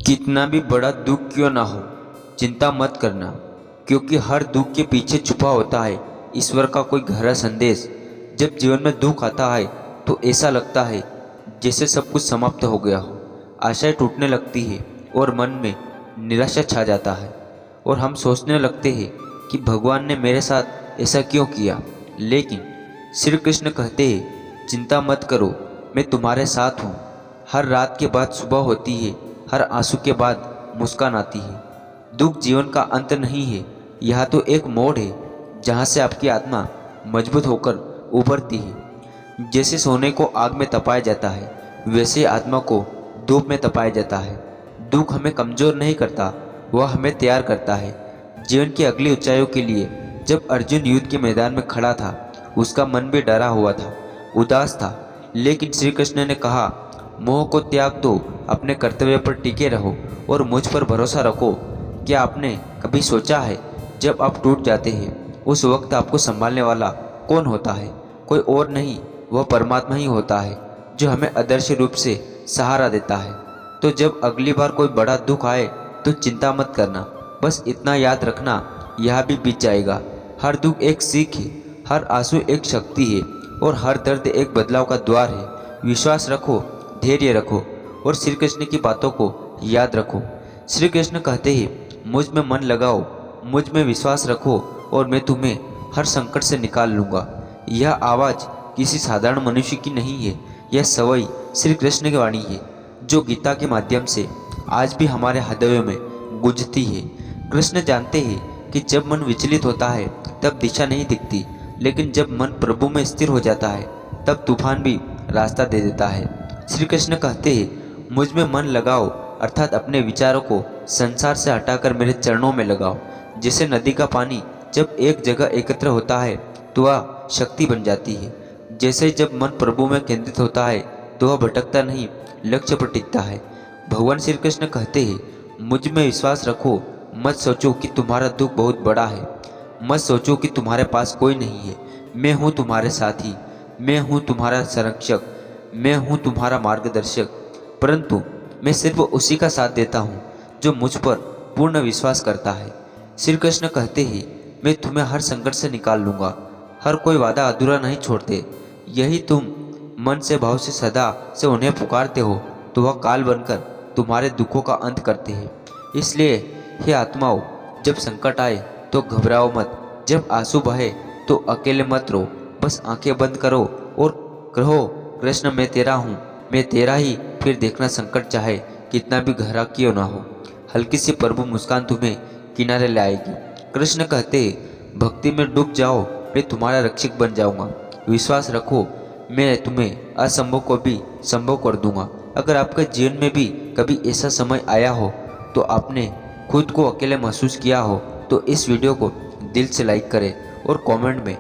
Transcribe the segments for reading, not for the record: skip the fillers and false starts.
कितना भी बड़ा दुख क्यों ना हो, चिंता मत करना, क्योंकि हर दुख के पीछे छुपा होता है ईश्वर का कोई गहरा संदेश। जब जीवन में दुख आता है तो ऐसा लगता है जैसे सब कुछ समाप्त हो गया हो। आशाएं टूटने लगती है और मन में निराशा छा जाता है और हम सोचने लगते हैं कि भगवान ने मेरे साथ ऐसा क्यों किया। लेकिन श्री कृष्ण कहते हैं, चिंता मत करो, मैं तुम्हारे साथ हूँ। हर रात के बाद सुबह होती है, हर आंसू के बाद मुस्कान आती है। दुख जीवन का अंत नहीं है, यह तो एक मोड़ है जहाँ से आपकी आत्मा मजबूत होकर उभरती है। जैसे सोने को आग में तपाया जाता है, वैसे आत्मा को धूप में तपाया जाता है। दुख हमें कमज़ोर नहीं करता, वह हमें तैयार करता है जीवन की अगली ऊंचाइयों के लिए। जब अर्जुन युद्ध के मैदान में खड़ा था, उसका मन भी डरा हुआ था, उदास था। लेकिन श्री कृष्ण ने कहा, मोह को त्याग दो, अपने कर्तव्य पर टिके रहो और मुझ पर भरोसा रखो। क्या आपने कभी सोचा है, जब आप टूट जाते हैं उस वक्त आपको संभालने वाला कौन होता है? कोई और नहीं, वह परमात्मा ही होता है जो हमें अदृश्य रूप से सहारा देता है। तो जब अगली बार कोई बड़ा दुख आए तो चिंता मत करना, बस इतना याद रखना, यह भी बीत जाएगा। हर दुख एक सीख है, हर आंसू एक शक्ति है और हर दर्द एक बदलाव का द्वार है। विश्वास रखो, धैर्य रखो और श्री कृष्ण की बातों को याद रखो। श्री कृष्ण कहते हैं, मुझ में मन लगाओ, मुझ में विश्वास रखो और मैं तुम्हें हर संकट से निकाल लूँगा। यह आवाज़ किसी साधारण मनुष्य की नहीं है, यह सवई श्री कृष्ण की वाणी है, जो गीता के माध्यम से आज भी हमारे हृदयों में गूंजती है। कृष्ण जानते हैं कि जब मन विचलित होता है तब दिशा नहीं दिखती, लेकिन जब मन प्रभु में स्थिर हो जाता है तब तूफान भी रास्ता दे देता है। श्री कृष्ण कहते हैं, मुझ में मन लगाओ, अर्थात अपने विचारों को संसार से हटाकर मेरे चरणों में लगाओ। जैसे नदी का पानी जब एक जगह एकत्र होता है तो वह शक्ति बन जाती है। जैसे जब मन प्रभु में केंद्रित होता है तो वह भटकता नहीं, लक्ष्य पर टिकता है। भगवान श्री कृष्ण कहते हैं, मुझ में विश्वास रखो, मत सोचो कि तुम्हारा दुख बहुत बड़ा है, मत सोचो कि तुम्हारे पास कोई नहीं है। मैं हूँ तुम्हारे साथी, मैं हूँ तुम्हारा संरक्षक, मैं हूँ तुम्हारा मार्गदर्शक। परंतु मैं सिर्फ उसी का साथ देता हूँ जो मुझ पर पूर्ण विश्वास करता है। श्री कृष्ण कहते हैं, मैं तुम्हें हर संकट से निकाल लूँगा। हर कोई वादा अधूरा नहीं छोड़ते। यही तुम मन से भाव से सदा से उन्हें पुकारते हो तो वह काल बनकर तुम्हारे दुखों का अंत करते हैं। इसलिए हे आत्माओं, जब संकट आए तो घबराओ मत, जब आंसू बहे तो अकेले मत रो, बस आंखें बंद करो और कहो, कृष्ण मैं तेरा हूँ, मैं तेरा ही। फिर देखना, संकट चाहे कितना भी गहरा क्यों ना हो, हल्की सी प्रभु मुस्कान तुम्हें किनारे ले आएगी। कृष्ण कहते, भक्ति में डूब जाओ, मैं तुम्हारा रक्षक बन जाऊंगा। विश्वास रखो, मैं तुम्हें असंभव को भी संभव कर दूंगा। अगर आपके जीवन में भी कभी ऐसा समय आया हो तो आपने खुद को अकेले महसूस किया हो तो इस वीडियो को दिल से लाइक करें और कमेंट में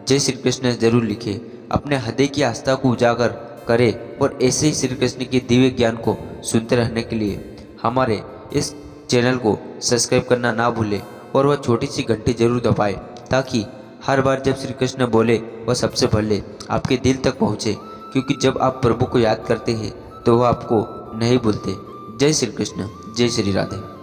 जय श्री कृष्ण जरूर लिखें। अपने हृदय की आस्था को उजागर करें और ऐसे ही श्री कृष्ण के दिव्य ज्ञान को सुनते रहने के लिए हमारे इस चैनल को सब्सक्राइब करना ना भूलें और वह छोटी सी घंटी जरूर दबाएं, ताकि हर बार जब श्री कृष्ण बोले वह सबसे पहले आपके दिल तक पहुँचे। क्योंकि जब आप प्रभु को याद करते हैं तो वह आपको नहीं भूलते। जय श्री कृष्ण, जय श्री राधे।